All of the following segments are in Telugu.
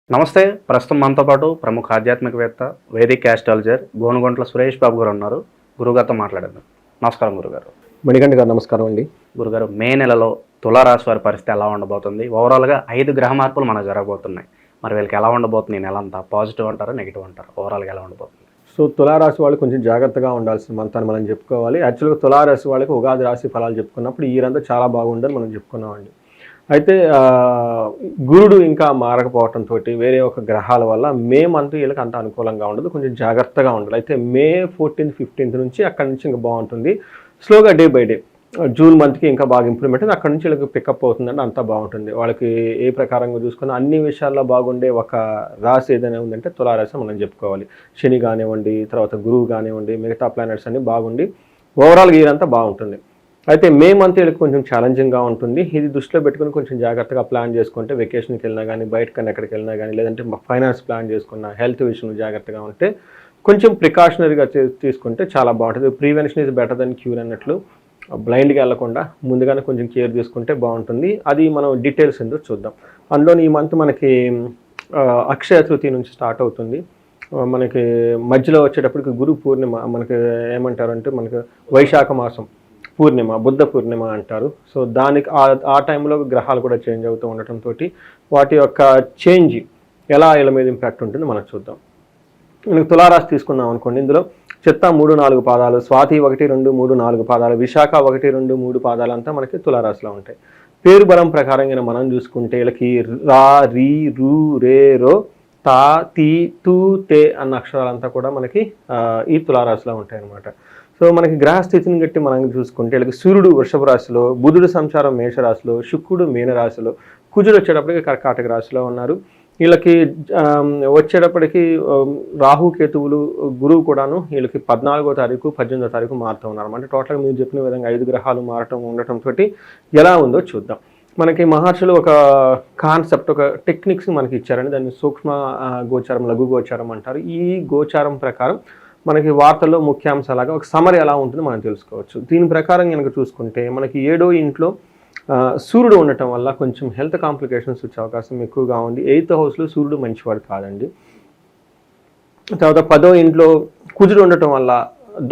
నమస్తే. ప్రస్తుతం మనతో పాటు ప్రముఖ ఆధ్యాత్మికవేత్త, వేదిక్ ఆస్ట్రాలజర్ గోనుగొంట్ల సురేష్ బాబు గారు ఉన్నారు. గురుగారితో మాట్లాడేద్దాం. నమస్కారం గురుగారు. మణికంఠ గారు నమస్కారం అండి. గురుగారు, మే నెలలో తులారాశి వారి పరిస్థితి ఎలా ఉండబోతుంది? ఓవరాల్గా 5 గ్రహ మార్పులు మనకు జరగబోతున్నాయి. మరి వీళ్ళకి ఎలా ఉండబోతుంది? ఈ నెల అంతా పాజిటివ్ అంటారా, నెగిటివ్ అంటారా? ఓవరాల్గా ఎలా ఉండబోతుంది? సో తులారాశి వాళ్ళు కొంచెం జాగ్రత్తగా ఉండాల్సిన మంత్ అని మనం చెప్పుకోవాలి. యాక్చువల్గా తులారాశి వాళ్ళకి ఉగాది రాశి ఫలాలు చెప్పుకున్నప్పుడు ఈ ఇయర్ చాలా బాగుందని మనం చెప్పుకున్నామండి. అయితే గురుడు ఇంకా మారకపోవడంతో వేరే ఒక గ్రహాల వల్ల మే మంత్ వీళ్ళకి అంత అనుకూలంగా ఉండదు. కొంచెం జాగ్రత్తగా ఉండాలి. అయితే మే 14th, 15th నుంచి అక్కడి నుంచి ఇంకా బాగుంటుంది. స్లోగా డే బై డే జూన్ మంత్కి ఇంకా బాగా ఇంప్రూవ్మెంట్ ఉంది. అక్కడ నుంచి వీళ్ళకి పికప్ అవుతుందంటే అంతా బాగుంటుంది. వాళ్ళకి ఏ ప్రకారంగా చూసుకున్నా అన్ని విషయాల్లో బాగుండే ఒక రాశి ఏదైనా ఉందంటే తులారాశి మనం చెప్పుకోవాలి. శని కానివ్వండి, తర్వాత గురువు కానివ్వండి, మిగతా ప్లానెట్స్ అన్ని బాగుండి ఓవరాల్గా ఇయర్ అంతా బాగుంటుంది. అయితే మే మంత్ వీళ్ళకి కొంచెం ఛాలెంజింగ్గా ఉంటుంది. ఇది దృష్టిలో పెట్టుకుని కొంచెం జాగ్రత్తగా ప్లాన్ చేసుకుంటే వెకేషన్కి వెళ్ళినా కానీ, బయటకన్నా ఎక్కడికి వెళ్ళినా కానీ, లేదంటే ఫైనాన్స్ ప్లాన్ చేసుకున్న, హెల్త్ విషయంలో జాగ్రత్తగా ఉంటే కొంచెం ప్రికాషనరీగా తీసుకుంటే చాలా బాగుంటుంది. Prevention is better then cure అన్నట్లు బ్లైండ్గా వెళ్లకుండా ముందుగానే కొంచెం కేర్ తీసుకుంటే బాగుంటుంది. అది మనం డీటెయిల్స్ ఎందుకు చూద్దాం. అందులో ఈ మంత్ మనకి అక్షయ తృతీయ నుంచి స్టార్ట్ అవుతుంది. మనకి మధ్యలో వచ్చేటప్పటికి గురు పూర్ణిమ, మనకి ఏమంటారంటే మనకి వైశాఖ మాసం పూర్ణిమ, బుద్ధ పూర్ణిమ అంటారు. సో దానికి ఆ టైంలో గ్రహాలు కూడా చేంజ్ అవుతూ ఉండటంతో వాటి యొక్క చేంజ్ ఎలా వీళ్ళ మీద ఇంపాక్ట్ ఉంటుందో మనం చూద్దాం. మనకి తులారాశి తీసుకుందాం అనుకోండి. ఇందులో చిత్త 3-4 పాదాలు, స్వాతి 1-2-3-4 పాదాలు, విశాఖ 1-2-3 పాదాలు అంతా మనకి తులారాశిలో ఉంటాయి. పేరు బలం ప్రకారంగా మనం చూసుకుంటే వీళ్ళకి రా, రీ, రు, రే, రో, తా, తీ, తూ, తే అన్న అక్షరాలంతా కూడా మనకి ఈ తులారాశిలో ఉంటాయి అన్నమాట. సో మనకి గ్రహస్థితిని బట్టి మనం చూసుకుంటే వీళ్ళకి సూర్యుడు వృషభ రాశిలో, బుధుడు సంచారం మేషరాశిలో, శుక్రుడు మీనరాశిలో, కుజుడు వచ్చేటప్పటికి కర్కాటక రాశిలో ఉన్నారు. వీళ్ళకి వచ్చేటప్పటికి రాహుకేతువులు, గురువు కూడాను వీళ్ళకి 14వ తారీఖు 18వ తారీఖు మారుతూ ఉన్నారు. అంటే టోటల్గా మీరు చెప్పిన విధంగా 5 గ్రహాలు మారటం ఉండటంతో ఎలా ఉందో చూద్దాం. మనకి మహర్షులు ఒక కాన్సెప్ట్, ఒక టెక్నిక్స్ మనకి ఇచ్చారని, దాన్ని సూక్ష్మ గోచారం, లఘు గోచారం అంటారు. ఈ గోచారం ప్రకారం మనకి వార్తల్లో ముఖ్యాంశాలాగా ఒక సమరీ ఎలా ఉంటుందో మనం తెలుసుకోవచ్చు. దీని ప్రకారం కనుక చూసుకుంటే మనకి 7వ ఇంట్లో సూర్యుడు ఉండటం వల్ల కొంచెం హెల్త్ కాంప్లికేషన్స్ వచ్చే అవకాశం ఎక్కువగా ఉంది. 8th హౌస్లో సూర్యుడు మంచివాడు కాదండి. తర్వాత 10వ ఇంట్లో కుజుడు ఉండటం వల్ల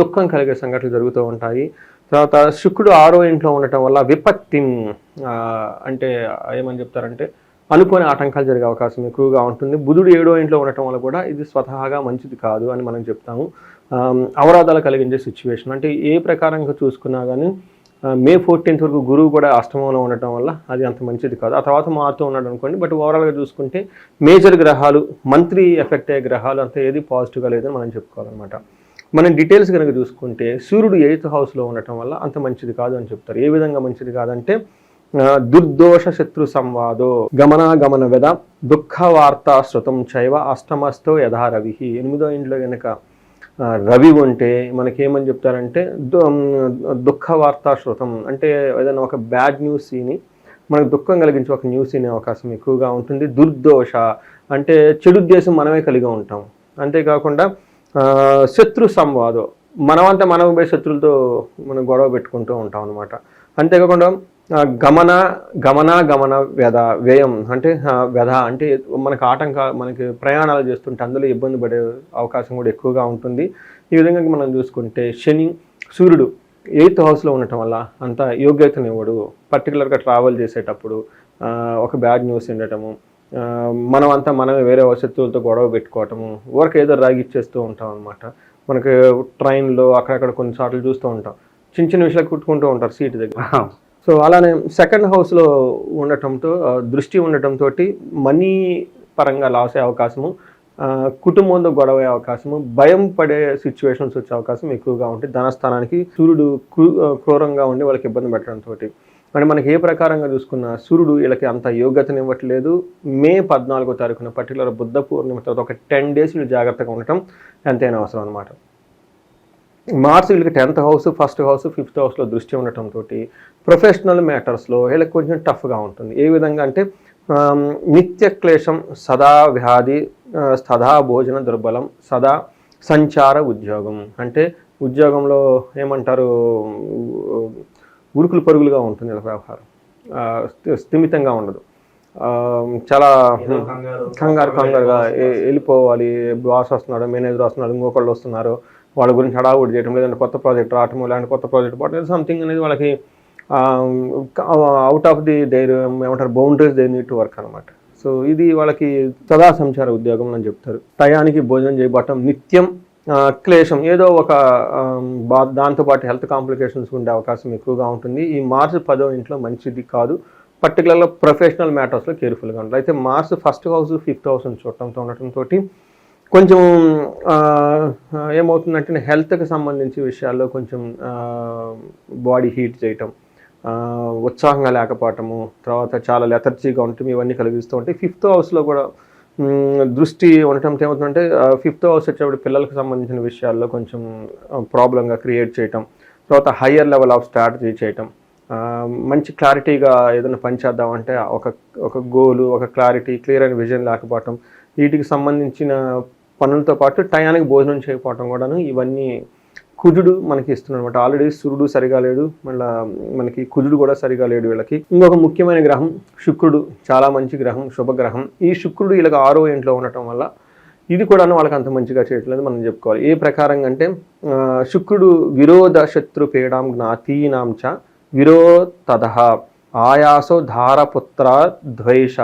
దుఃఖం కలిగే సంఘటనలు జరుగుతూ ఉంటాయి. తర్వాత శుక్రుడు 6వ ఇంట్లో ఉండటం వల్ల విపత్తి, అంటే ఏమని చెప్తారంటే అనుకోని ఆటంకాలు జరిగే అవకాశం ఎక్కువగా ఉంటుంది. బుధుడు 7వ ఇంట్లో ఉండటం వల్ల కూడా ఇది స్వతహాగా మంచిది కాదు అని మనం చెప్తాము. అవరోధాలు కలిగించే సిచ్యువేషన్. అంటే ఏ ప్రకారంగా చూసుకున్నా కానీ మే 14th వరకు గురువు కూడా అష్టమంలో ఉండటం వల్ల అది అంత మంచిది కాదు. ఆ తర్వాత మారుతూ ఉన్నాడు అనుకోండి. బట్ ఓవరాల్గా చూసుకుంటే మేజర్ గ్రహాలు, మంత్లీ ఎఫెక్ట్ అయ్యే గ్రహాలు అంతా ఏది పాజిటివ్గా లేదని మనం చెప్పుకోవాలన్నమాట. మనం డీటెయిల్స్ కనుక చూసుకుంటే సూర్యుడు 8th హౌస్లో ఉండటం వల్ల అంత మంచిది కాదు అని చెప్తారు. ఏ విధంగా మంచిది కాదంటే దుర్దోష శత్రు సంవాదో గమనాగమన వెద దుఃఖ వార్త శృతం చైవ అష్టమస్థో యథా రవి. 8వ ఇంట్లో కనుక రవి ఉంటే మనకేమని చెప్తారంటే దుఃఖ వార్త శృతం, అంటే ఏదైనా ఒక బ్యాడ్ న్యూస్ విని మనకు దుఃఖం కలిగించే ఒక న్యూస్ వినే అవకాశం ఎక్కువగా ఉంటుంది. దుర్దోష అంటే చెడు ఉద్దేశం మనమే కలిగి ఉంటాం. అంతేకాకుండా శత్రు సంవాదం, మనమంతా మనం పోయి శత్రులతో మనం గొడవ పెట్టుకుంటూ ఉంటాం అనమాట. అంతేకాకుండా గమన వ్యధ, వ్యయం అంటే వ్యధ అంటే మనకు మనకి ప్రయాణాలు చేస్తుంటే అందులో ఇబ్బంది పడే అవకాశం కూడా ఎక్కువగా ఉంటుంది. ఈ విధంగా మనం చూసుకుంటే శని, సూర్యుడు 8th హౌస్లో ఉండటం వల్ల అంత యోగ్యతనివ్వడు. పర్టికులర్గా ట్రావెల్ చేసేటప్పుడు ఒక బ్యాడ్ న్యూస్ ఉండటము, మనమే వేరే శత్రువులతో గొడవ పెట్టుకోవటము, ఊరికి ఏదో రాగిచ్చేస్తూ ఉంటాం అనమాట. మనకి ట్రైన్లో అక్కడక్కడ కొన్నిసార్లు చూస్తూ ఉంటాం, చిన్న చిన్న విషయాలు కుట్టుకుంటూ ఉంటారు సీటు దగ్గర. సో అలానే 2nd హౌస్లో ఉండటంతో, దృష్టి ఉండటంతో మనీ పరంగా లాస్ అయ్యే అవకాశము, కుటుంబంతో గొడవ అయ్యే అవకాశము, భయం పడే సిచ్యువేషన్స్ వచ్చే అవకాశం ఎక్కువగా ఉంటుంది. ధనస్థానానికి సూర్యుడు క్రూరంగా ఉండి వాళ్ళకి ఇబ్బంది పెట్టడంతో, అంటే మనకి ఏ ప్రకారంగా చూసుకున్న సూర్యుడు వీళ్ళకి అంత యోగ్యతను ఇవ్వట్లేదు. మే 14వ తారీఖున పర్టికులర్ బుద్ధ పూర్ణిమ తర్వాత ఒక 10 days వీళ్ళు జాగ్రత్తగా ఉండటం ఎంతైనా అవసరం అనమాట. మార్చి వీళ్ళకి 10th house, 1st house, 5th హౌస్లో దృష్టి ఉండటంతో ప్రొఫెషనల్ మ్యాటర్స్లో వీళ్ళకి కొంచెం టఫ్గా ఉంటుంది. ఏ విధంగా అంటే నిత్య క్లేశం, సదా వ్యాధి, సదా భోజన దుర్బలం, సదా సంచార ఉద్యోగం, అంటే ఉద్యోగంలో ఏమంటారు ఉరుకులు పరుగులుగా ఉంటుంది వీళ్ళ వ్యవహారం, స్థిమితంగా ఉండదు. చాలా కంగారుగా వెళ్ళిపోవాలి, బాస్ వస్తున్నాడు, మేనేజర్ వస్తున్నాడు, ఇంకొకళ్ళు వస్తున్నారు, వాళ్ళ గురించి హడావుడి చేయడం, లేదంటే కొత్త ప్రాజెక్ట్ రావటం, లేదంటే కొత్త ప్రాజెక్ట్ పోవడం, సంథింగ్ అనేది వాళ్ళకి అవుట్ ఆఫ్ ది దేర్ ఏమంటారు boundaries they need to work అనమాట. సో ఇది వాళ్ళకి సదా సంచార ఉద్యోగం అని చెప్తారు. టయానికి భోజనం చేయబట్టం, నిత్యం క్లేశం, ఏదో ఒక దాంతోపాటు హెల్త్ కాంప్లికేషన్స్ ఉండే అవకాశం ఎక్కువగా ఉంటుంది. ఈ మార్చి 10వ ఇంట్లో మంచిది కాదు. పర్టికులర్గా ప్రొఫెషనల్ మ్యాటర్స్లో కేర్ఫుల్గా ఉంటారు. అయితే Mars 1st house 5th house చూడటంతో ఉండటంతో కొంచెం ఏమవుతుందంటే హెల్త్కి సంబంధించి విషయాల్లో కొంచెం బాడీ హీట్ చేయటం, ఉత్సాహంగా లేకపోవటము, తర్వాత చాలా లెథర్జీగా ఉండటం, ఇవన్నీ కలిగిస్తూ ఉంటాయి. 5th హౌస్లో కూడా దృష్టి ఉండటంతో ఏమవుతుందంటే 5th హౌస్ వచ్చేప్పుడు పిల్లలకు సంబంధించిన విషయాల్లో కొంచెం ప్రాబ్లంగా క్రియేట్ చేయటం, తర్వాత హయ్యర్ లెవెల్ ఆఫ్ స్ట్రాటజీ చేయటం, మంచి క్లారిటీగా ఏదైనా పని చేద్దామంటే ఒక గోలు, ఒక క్లియర్ అయిన విజన్ లేకపోవటం, వీటికి సంబంధించిన పనులతో పాటు టయానికి భోజనం చేయకపోవటం కూడాను ఇవన్నీ కుజుడు మనకి ఇస్తున్నాడు అనమాట. ఆల్రెడీ సూర్యుడు సరిగా లేడు, మళ్ళీ మనకి కుజుడు కూడా సరిగా లేడు వీళ్ళకి. ఇంకొక ముఖ్యమైన గ్రహం శుక్రుడు, చాలా మంచి గ్రహం, శుభగ్రహం. ఈ శుక్రుడు వీళ్ళకి 6వ ఇంట్లో ఉండటం వల్ల ఇది కూడా వాళ్ళకి అంత మంచిగా చేయట్లేదు మనం చెప్పుకోవాలి. ఏ ప్రకారంగా అంటే శుక్రుడు విరోధ శత్రు పీడాం జ్ఞాతీనాం చ విరోధ ఆయాసో ధారపుత్ర ద్వేష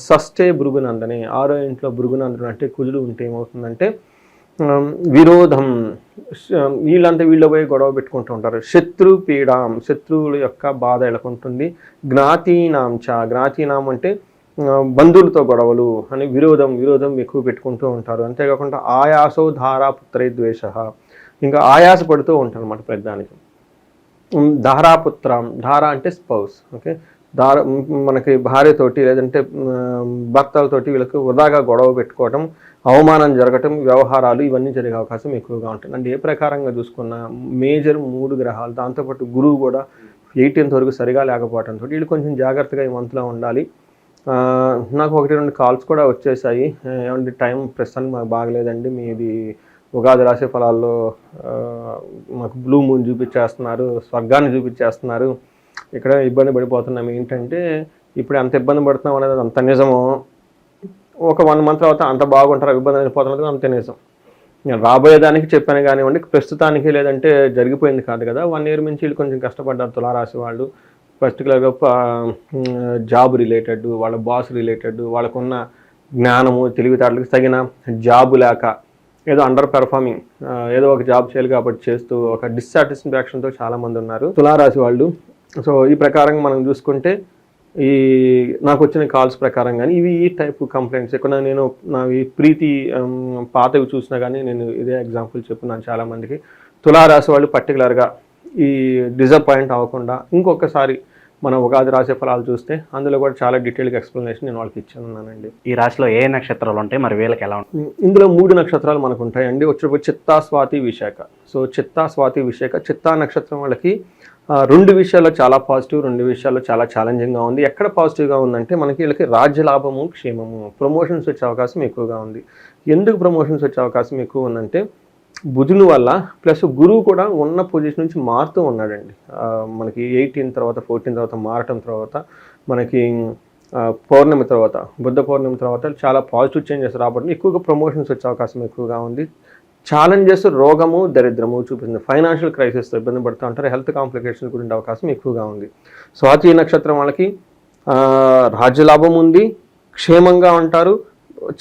షష్ఠే భృగునందనే. 6వ ఇంట్లో భృగునందనం అంటే కుజుడు ఉంటే ఏమవుతుందంటే విరోధం, వీళ్ళంతా వీళ్ళ పోయి గొడవ పెట్టుకుంటూ ఉంటారు. శత్రు పీడాం, శత్రువుల యొక్క బాధ ఎలాగుంటుంది. జ్ఞాతీనాం అంటే బంధువులతో గొడవలు అని విరోధం ఎక్కువ పెట్టుకుంటూ ఉంటారు. అంతేకాకుండా ఆయాసో ధారా పుత్రే ద్వేష, ఇంకా ఆయాస పడుతూ ఉంటారు అన్నమాట పెద్దానికి. ధారాపుత్రం, ధార అంటే స్పౌస్, ఓకే. మనకి భార్యతోటి లేదంటే భర్తలతోటి వీళ్ళకి వృధాగా గొడవ పెట్టుకోవటం, అవమానం జరగటం, వ్యవహారాలు ఇవన్నీ జరిగే అవకాశం ఎక్కువగా ఉంటుంది. అంటే ఏ ప్రకారంగా చూసుకున్న మేజర్ 3 గ్రహాలు, దాంతోపాటు గురువు కూడా 18th వరకు సరిగా లేకపోవడంతో వీళ్ళు కొంచెం జాగ్రత్తగా ఈ మంత్లో ఉండాలి. నాకు 1-2 కాల్స్ కూడా వచ్చేసాయి, ఏమంటే టైం ప్రస్తుతానికి మాకు బాగలేదండి, మీది ఉగాది రాశి ఫలాల్లో మాకు బ్లూ మూన్ చూపించేస్తున్నారు, స్వర్గాన్ని చూపించేస్తున్నారు, ఇక్కడ ఇబ్బంది పడిపోతున్నాం. ఏంటంటే ఇప్పుడు అంత ఇబ్బంది పడుతున్నాం అనేది అంత నిజమో, ఒక 1 month తర్వాత అంత బాగుంటారు, ఇబ్బంది అయిపోతున్నది అంతే నిజం. నేను రాబోయేదానికి చెప్పాను కానివ్వండి, ప్రస్తుతానికి లేదంటే జరిగిపోయింది కాదు కదా. 1 year నుంచి వీళ్ళు కొంచెం కష్టపడ్డారు తులారాశి వాళ్ళు. పర్టికులర్గా జాబ్ రిలేటెడ్, వాళ్ళ బాస్ రిలేటెడ్, వాళ్ళకున్న జ్ఞానము తెలివితేటలకు తగిన జాబు లేక, ఏదో అండర్ పెర్ఫార్మింగ్, ఏదో ఒక జాబ్ చేయాలి కాబట్టి చేస్తూ ఒక డిస్సాటిస్ఫాక్షన్తో చాలామంది ఉన్నారు తులారాశి వాళ్ళు. సో ఈ ప్రకారంగా మనం చూసుకుంటే ఈ నాకు వచ్చిన కాల్స్ ప్రకారం కానీ ఇవి ఈ టైప్ కంప్లైంట్స్ ఎక్కువ. నేను నా ఈ ప్రీతి పాతవి చూసినా కానీ నేను ఇదే ఎగ్జాంపుల్ చెప్పున్నాను చాలామందికి. తులారాశి వాళ్ళు పర్టికులర్గా ఈ డిసప్పాయింట్ అవ్వకుండా ఇంకొకసారి మన ఉగాది రాశి ఫలాలు చూస్తే అందులో కూడా చాలా డీటెయిల్గా ఎక్స్ప్లెనేషన్ నేను వాళ్ళకి ఇచ్చానున్నానండి. ఈ రాశిలో ఏ నక్షత్రాలు ఉంటాయి, మరి వీళ్ళకి ఎలా ఉంటాయి? ఇందులో 3 నక్షత్రాలు మనకు ఉంటాయండి. వచ్చేటప్పుడు చిత్తా, స్వాతి, విశాఖ. సో చిత్తా, స్వాతి, విశాఖ. చిత్తా నక్షత్రం వాళ్ళకి 2 విషయాల్లో చాలా పాజిటివ్, 2 విషయాల్లో చాలా ఛాలెంజింగ్గా ఉంది. ఎక్కడ పాజిటివ్గా ఉందంటే మనకి వీళ్ళకి రాజ్యలాభము, క్షేమము, ప్రమోషన్స్ వచ్చే అవకాశం ఎక్కువగా ఉంది. ఎందుకు ప్రమోషన్స్ వచ్చే అవకాశం ఎక్కువ ఉందంటే బుధుని వల్ల, ప్లస్ గురువు కూడా ఉన్న పొజిషన్ నుంచి మారుతూ ఉన్నాడండి. మనకి 18 తర్వాత 14 తర్వాత మారటం తర్వాత మనకి పౌర్ణమి తర్వాత, బుద్ధ పౌర్ణమి తర్వాత చాలా పాజిటివ్ చేంజెస్ రాబట్టి ఎక్కువగా ప్రమోషన్స్ వచ్చే అవకాశం ఎక్కువగా ఉంది. ఛాలెంజెస్, రోగము, దరిద్రము చూపిస్తుంది. ఫైనాన్షియల్ క్రైసిస్తో ఇబ్బంది పడుతూ ఉంటారు. హెల్త్ కాంప్లికేషన్స్ గురించి అవకాశం ఎక్కువగా ఉంది. స్వాతి నక్షత్రం వాళ్ళకి రాజ్యలాభం ఉంది, క్షేమంగా ఉంటారు.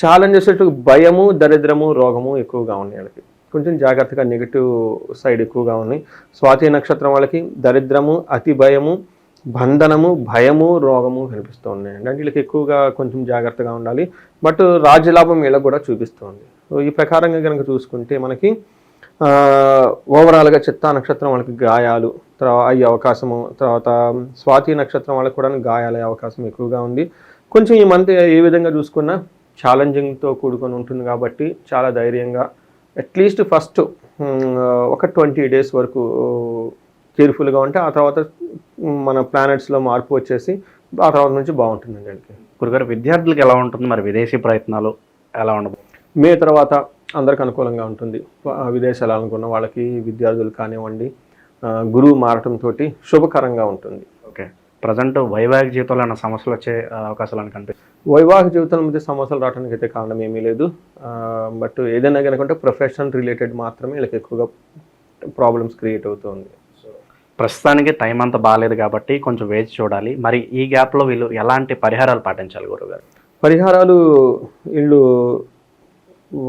ఛాలెంజెస్ భయము, దరిద్రము, రోగము ఎక్కువగా ఉన్నాయి వాళ్ళకి. కొంచెం జాగ్రత్తగా నెగిటివ్ సైడ్ ఎక్కువగా ఉన్నాయి. స్వాతి నక్షత్రం వాళ్ళకి దరిద్రము, అతి భయము, బంధనము, భయము, రోగము కనిపిస్తూ ఉన్నాయండి. అంటే వీళ్ళకి ఎక్కువగా కొంచెం జాగ్రత్తగా ఉండాలి. బట్ రాజ్యలాభం వీళ్ళకి కూడా చూపిస్తుంది. సో ఈ ప్రకారంగా కనుక చూసుకుంటే మనకి ఓవరాల్గా చిత్తా నక్షత్రం వాళ్ళకి గాయాలు అయ్యే అవకాశము, తర్వాత స్వాతి నక్షత్రం వాళ్ళకి కూడా గాయాలయ్యే అవకాశం ఎక్కువగా ఉంది. కొంచెం ఈ మంత్ ఏ విధంగా చూసుకున్నా ఛాలెంజింగ్తో కూడుకొని ఉంటుంది కాబట్టి చాలా ధైర్యంగా అట్లీస్ట్ ఫస్ట్ ఒక 20 days వరకు కేర్ఫుల్గా ఉంటే ఆ తర్వాత మన ప్లానెట్స్లో మార్పు వచ్చేసి ఆ తర్వాత నుంచి బాగుంటుందండి. వీళ్ళకి గురుగారు విద్యార్థులకు ఎలా ఉంటుంది, మరి విదేశీ ప్రయత్నాలు ఎలా ఉండదు? మే తర్వాత అందరికి అనుకూలంగా ఉంటుంది. విదేశాలు అనుకున్న వాళ్ళకి, విద్యార్థులు కానివ్వండి, గురువు మారటంతో శుభకరంగా ఉంటుంది. ఓకే, ప్రజెంట్ వైవాహిక జీవితంలో ఏమైనా సమస్యలు వచ్చే అవకాశాలు అని కనిపిస్తుంది? వైవాహిక జీవితం మధ్య సమస్యలు రావడానికి అయితే కారణం ఏమీ లేదు. బట్ ఏదైనా కనుకుంటే ప్రొఫెషన్ రిలేటెడ్ మాత్రమే వీళ్ళకి ఎక్కువగా ప్రాబ్లమ్స్ క్రియేట్ అవుతుంది. ప్రస్తుతానికి టైం అంతా బాగాలేదు కాబట్టి కొంచెం వేచి చూడాలి. మరి ఈ గ్యాప్లో వీళ్ళు ఎలాంటి పరిహారాలు పాటించాలి గురువుగారు? పరిహారాలు వీళ్ళు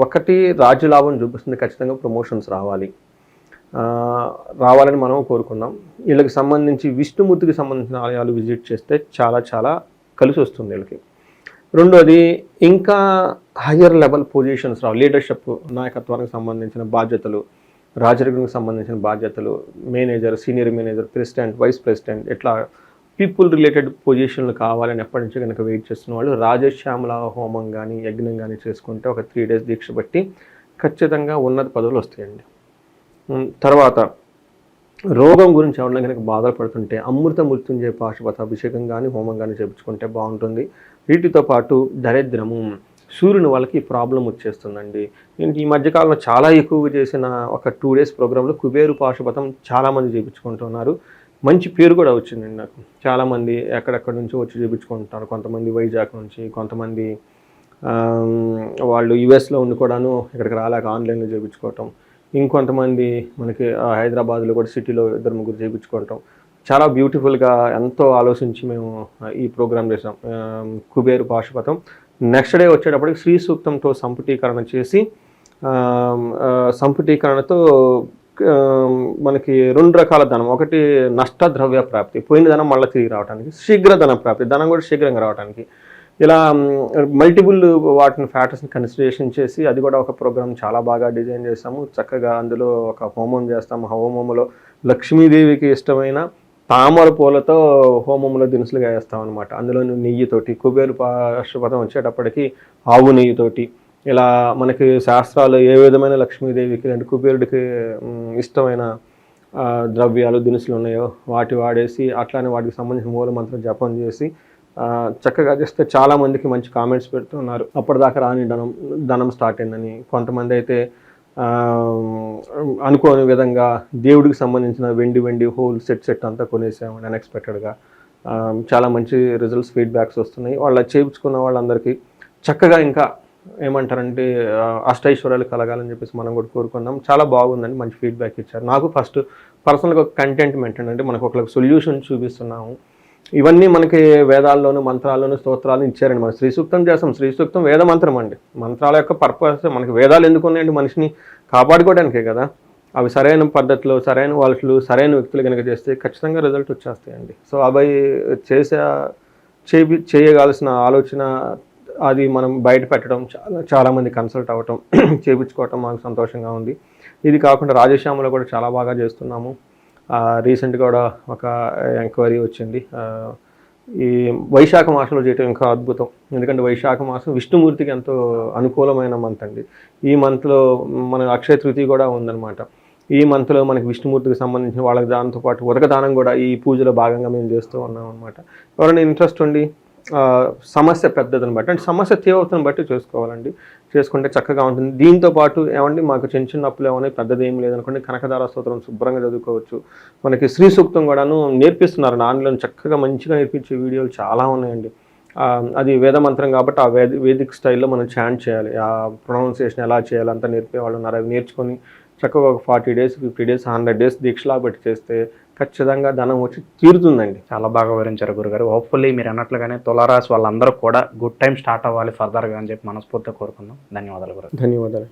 ఒకటి రాజ్యలాభం చూపిస్తుంది, ఖచ్చితంగా ప్రమోషన్స్ రావాలని మనం కోరుకున్నాం. వీళ్ళకి సంబంధించి విష్ణుమూర్తికి సంబంధించిన ఆలయాలు విజిట్ చేస్తే చాలా చాలా కలిసి వస్తుంది వీళ్ళకి. రెండోది ఇంకా హయ్యర్ లెవెల్ పొజిషన్స్ లీడర్షిప్, నాయకత్వానికి సంబంధించిన బాధ్యతలు, రాజరికానికి సంబంధించిన బాధ్యతలు, manager, senior manager, president, vice president, ఇట్లా పీపుల్ రిలేటెడ్ పొజిషన్లు కావాలని ఎప్పటి నుంచి కనుక వెయిట్ చేస్తున్న వాళ్ళు రాజశ్యామల హోమం కానీ యజ్ఞం కానీ చేసుకుంటే ఒక 3 days దీక్ష బట్టి ఖచ్చితంగా ఉన్నత పదవులు వస్తాయండి. తర్వాత రోగం గురించి ఎవరైనా కనుక బాధపడుతుంటే అమృత మృత్యుంజయ పాశుపత అభిషేకం కానీ హోమం కానీ చేయించుకుంటే బాగుంటుంది. వీటితో పాటు దరిద్రము, సూర్యుని వాళ్ళకి ప్రాబ్లం వచ్చేస్తుందండి. నేను ఈ మధ్యకాలంలో చాలా ఎక్కువగా చేసిన ఒక 2 days ప్రోగ్రాంలో కుబేరు పాశుపతం చాలామంది చేయించుకుంటున్నారు. మంచి పేరు కూడా వచ్చిందండి నాకు. చాలామంది ఎక్కడెక్కడి నుంచో వచ్చి చేయించుకుంటున్నారు. కొంతమంది వైజాగ్ నుంచి, కొంతమంది వాళ్ళు యుఎస్లో ఉండి కూడాను ఇక్కడికి రాలేక ఆన్లైన్లో చేయించుకోవటం, ఇంకొంతమంది మనకి హైదరాబాద్లో కూడా సిటీలో 2-3 చేయించుకోవటం. చాలా బ్యూటిఫుల్గా ఎంతో ఆలోచించి మేము ఈ ప్రోగ్రామ్ చేసాం. కుబేరు పాశుపతం నెక్స్ట్ డే వచ్చేటప్పటికి శ్రీ సూక్తంతో సంపుటీకరణ చేసి సంపుటీకరణతో మనకి 2 రకాల ధనం. ఒకటి నష్టద్రవ్య ప్రాప్తి, పోయిన ధనం మళ్ళీ తిరిగి రావడానికి, శీఘ్ర ధన ప్రాప్తి, ధనం కూడా శీఘ్రంగా రావడానికి. ఇలా మల్టిపుల్ వాటిని ఫ్యాక్టర్స్ని కన్సిడరేషన్ చేసి అది కూడా ఒక ప్రోగ్రామ్ చాలా బాగా డిజైన్ చేస్తాము. చక్కగా అందులో ఒక హోమం చేస్తాము. హోమంలో లక్ష్మీదేవికి ఇష్టమైన తామర పూలతో హోమంలో దినుసులుగా వేస్తాం అనమాట. అందులో నెయ్యితోటి, కుబేరు పాశుపతం వచ్చేటప్పటికి ఆవు నెయ్యితోటి, ఇలా మనకి శాస్త్రాలు ఏ విధమైన లక్ష్మీదేవికి అంటే కుబేరుడికి ఇష్టమైన ద్రవ్యాలు దినుసులు ఉన్నాయో వాటి వాడేసి, అట్లానే వాటికి సంబంధించిన మూలమంత్రం జపం చేసి చక్కగా చేస్తే చాలామందికి మంచి కామెంట్స్ పెడుతున్నారు. అప్పటిదాకా రాని ధనం స్టార్ట్ అయిందని. కొంతమంది అయితే అనుకోని విధంగా దేవుడికి సంబంధించిన వెండి హోల్ సెట్ అంతా కొనేసామని అన్ఎక్స్పెక్టెడ్గా చాలా మంచి రిజల్ట్స్, ఫీడ్బ్యాక్స్ వస్తున్నాయి. వాళ్ళ చేయించుకున్న వాళ్ళందరికీ చక్కగా ఇంకా ఏమంటారంటే అష్టైశ్వర్యాలు కలగాలని చెప్పేసి మనం కూడా కోరుకున్నాం. చాలా బాగుందని మంచి ఫీడ్బ్యాక్ ఇచ్చారు. నాకు ఫస్ట్ పర్సనల్గా కంటెంట్మెంట్ అంటే మనకు ఒకరికి సొల్యూషన్ చూపిస్తున్నాము. ఇవన్నీ మనకి వేదాల్లోనూ మంత్రాల్లోనూ స్తోత్రాలను ఇచ్చారండి. మనం శ్రీ సూక్తం చేస్తాం. శ్రీ సూక్తం వేద మంత్రం అండి. మంత్రాల యొక్క పర్పస్, మనకి వేదాలు ఎందుకు ఉన్నాయండి? మనిషిని కాపాడుకోవడానికే కదా. అవి సరైన పద్ధతిలో, సరైన వాళ్ళు, సరైన వ్యక్తులు కనుక చేస్తే ఖచ్చితంగా రిజల్ట్ వచ్చేస్తాయండి. సో అవి చేయగలసిన ఆలోచన అది మనం బయట పెట్టడం, చాలామంది కన్సల్ట్ అవ్వటం, చేయించుకోవటం మాకు సంతోషంగా ఉంది. ఇది కాకుండా రాజశ్యామలో కూడా చాలా బాగా చేస్తున్నాము. రీసెంట్గా కూడా ఒక ఎంక్వైరీ వచ్చింది. ఈ వైశాఖ మాసంలో చేయటం ఇంకా అద్భుతం. ఎందుకంటే వైశాఖ మాసం విష్ణుమూర్తికి ఎంతో అనుకూలమైన మంత్ అండి. ఈ మంత్లో మన అక్షయ తృతీయ కూడా ఉందన్నమాట. ఈ మంత్లో మనకి విష్ణుమూర్తికి సంబంధించిన వాళ్ళకి దాంతోపాటు ఉదక దానం కూడా ఈ పూజలో భాగంగా మేము చేస్తూ ఉన్నాం అనమాట. ఎవరైనా ఇంట్రెస్ట్ ఉండి సమస్య పెద్దదని బట్టి అంటే సమస్య తీవ్రతను బట్టి చేసుకోవాలండి. చేసుకుంటే చక్కగా ఉంటుంది. దీంతో పాటు ఏమండి మాకు చిన్న అప్పులు ఏమన్నా పెద్దది ఏం లేదనుకోండి, కనకదార స్తోత్రం శుభ్రంగా చదువుకోవచ్చు. మనకి శ్రీ సూక్తం కూడాను నేర్పిస్తున్నారు. ఆన్లైన్ చక్కగా మంచిగా నేర్పించే వీడియోలు చాలా ఉన్నాయండి. అది వేద మంత్రం కాబట్టి ఆ వేదిక్ స్టైల్లో మనం చాంట్ చేయాలి. ఆ ప్రొనౌన్సియేషన్ ఎలా చేయాలి అంతా నేర్పే వాళ్ళు ఉన్నారు. అవి నేర్చుకొని చక్కగా ఒక 40 days, 50 days, 100 days దీక్షలా పెట్టి చేస్తే ఖచ్చితంగా ధనం వచ్చి తీరుతుందండి. చాలా బాగా వివరించారు గురుగారు. హోప్ఫుల్లీ మీరు అన్నట్లుగానే తులారాశి వాళ్ళందరూ కూడా గుడ్ టైం స్టార్ట్ అవ్వాలి ఫర్దర్గా అని చెప్పి మనస్ఫూర్తిగా కోరుకుందాం. ధన్యవాదాలు గురుగారు. ధన్యవాదాలు.